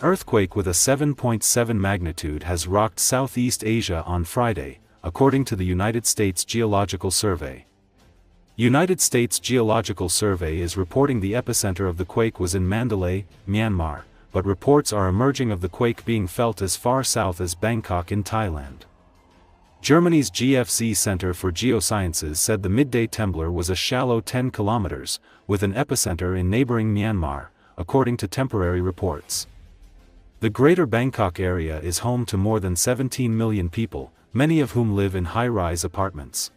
Earthquake with a 7.7 magnitude has rocked Southeast Asia on Friday, according to the United States Geological Survey. United States Geological Survey is reporting the epicenter of the quake was in Mandalay, Myanmar, but reports are emerging of the quake being felt as far south as Bangkok in Thailand. Germany's GFZ Center for Geosciences said the midday trembler was a shallow 10 kilometers, with an epicenter in neighboring Myanmar, according to temporary reports. The Greater Bangkok area is home to more than 17 million people, many of whom live in high-rise apartments.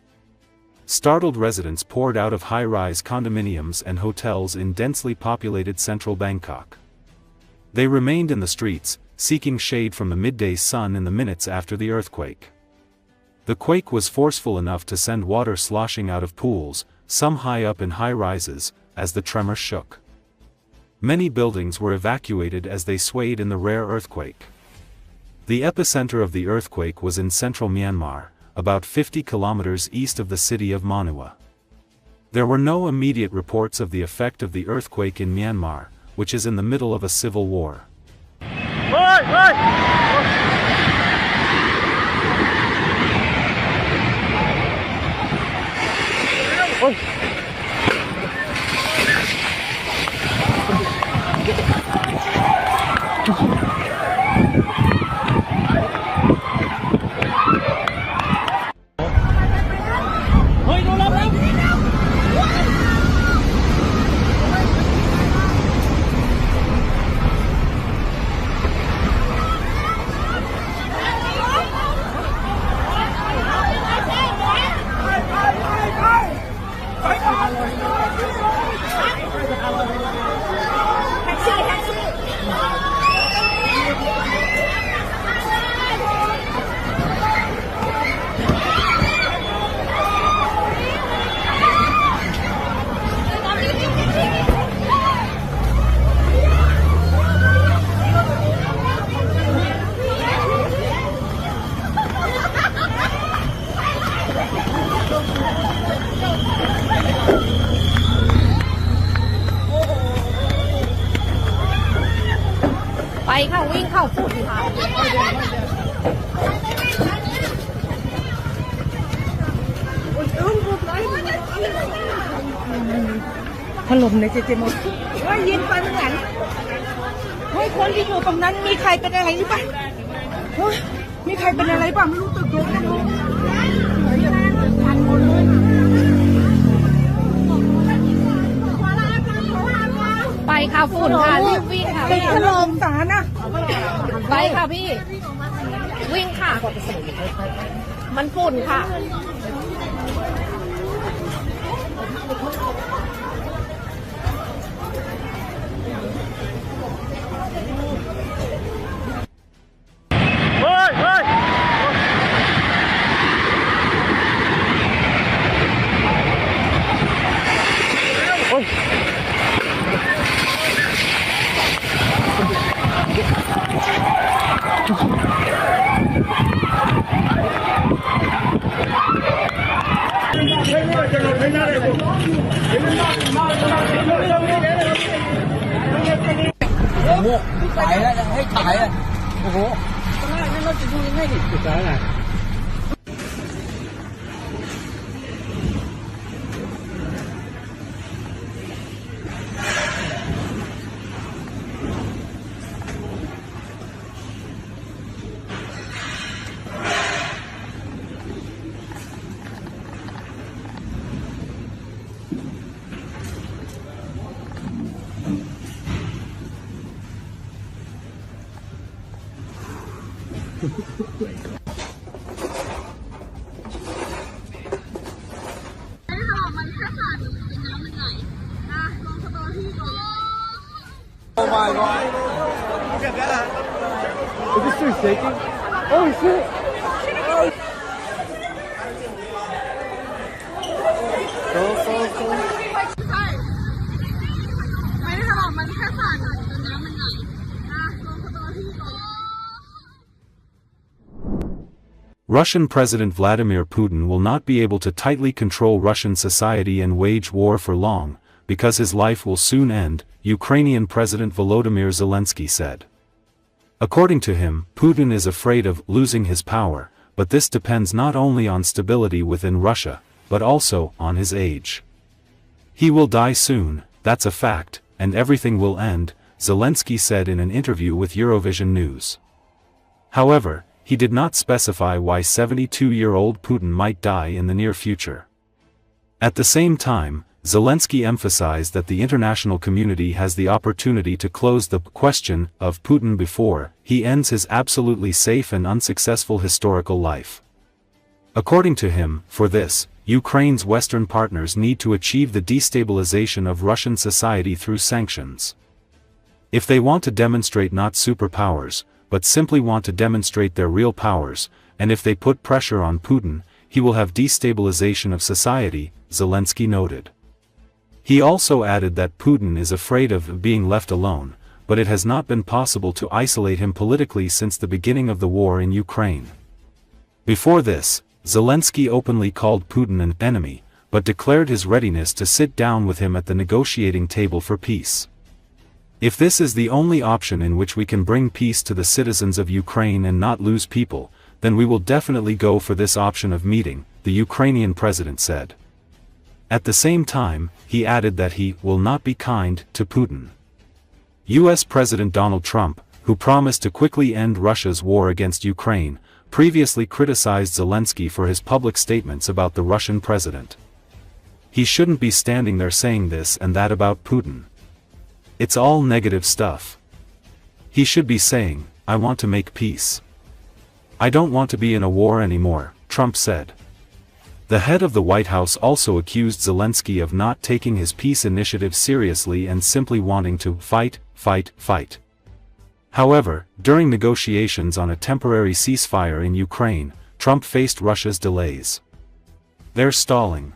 Startled residents poured out of high-rise condominiums and hotels in densely populated central Bangkok. They remained in the streets, seeking shade from the midday sun in the minutes after the earthquake. The quake was forceful enough to send water sloshing out of pools, some high up in high-rises, as the tremor shook. Many buildings were evacuated as they swayed in the rare earthquake. The epicenter of the earthquake was in central Myanmar, about 50 kilometers east of the city of Manua. There were no immediate reports of the effect of the earthquake in Myanmar, which is in the middle of a civil war.ไปค่ะวิ่งเข้าฝุ่นค่ะถล่มในเจเจมดว่ายิงไปมันหลังเฮ้ยคนที่อยู่ตรงนั้นมีใครเป็นอะไรหรือเปล่ามีใครเป็นอะไรบ้างไม่รู้ตึกเยอะนะพันคนเลยไปค่ะฝุ่นค่ะรีบวิ่งค่ะไปถล่มสารนะไปค่ะพี่วิ่งค่ะมันฝุ่นค่ะโอ้โหถ่ายแล้วให้ถ่ายอ่ะโอ้โหตอนแรกนี่เราจะดูยังไงดิจุดอะไรน่ะOh my god! Look at that! Is this thing shaking? Oh shit! Go. Russian President Vladimir Putin will not be able to tightly control Russian society and wage war for long, because his life will soon end, Ukrainian President Volodymyr Zelensky said. According to him, Putin is afraid of losing his power, but this depends not only on stability within Russia, but also on his age. He will die soon, that's a fact, and everything will end, Zelensky said in an interview with Eurovision News. However, he did not specify why 72-year-old Putin might die in the near future. At the same time, Zelensky emphasized that the international community has the opportunity to close the question of Putin before he ends his absolutely safe and unsuccessful historical life. According to him, for this, Ukraine's Western partners need to achieve the destabilization of Russian society through sanctions. If they want to demonstrate not superpowers, but simply want to demonstrate their real powers, and if they put pressure on Putin, he will have destabilization of society, Zelensky noted. He also added that Putin is afraid of being left alone, but it has not been possible to isolate him politically since the beginning of the war in Ukraine. Before this, Zelensky openly called Putin an enemy, but declared his readiness to sit down with him at the negotiating table for peace. If this is the only option in which we can bring peace to the citizens of Ukraine and not lose people, then we will definitely go for this option of meeting, the Ukrainian president said. At the same time, he added that he will not be kind to Putin. U.S. President Donald Trump, who promised to quickly end Russia's war against Ukraine, previously criticized Zelensky for his public statements about the Russian president. He shouldn't be standing there saying this and that about Putin. It's all negative stuff. He should be saying, I want to make peace. I don't want to be in a war anymore, Trump said. The head of the White House also accused Zelensky of not taking his peace initiative seriously and simply wanting to fight. However, during negotiations on a temporary ceasefire in Ukraine, Trump faced Russia's delays. They're stalling.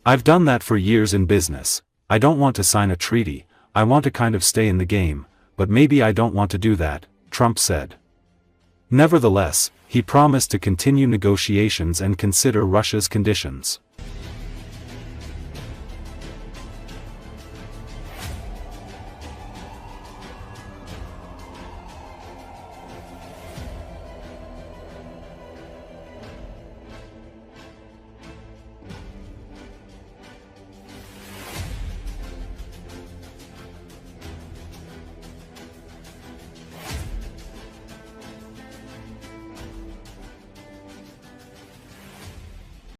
I've done that for years in business. I don't want to sign a treaty. I want to kind of stay in the game, but maybe I don't want to do that, Trump said. Nevertheless, he promised to continue negotiations and consider Russia's conditions.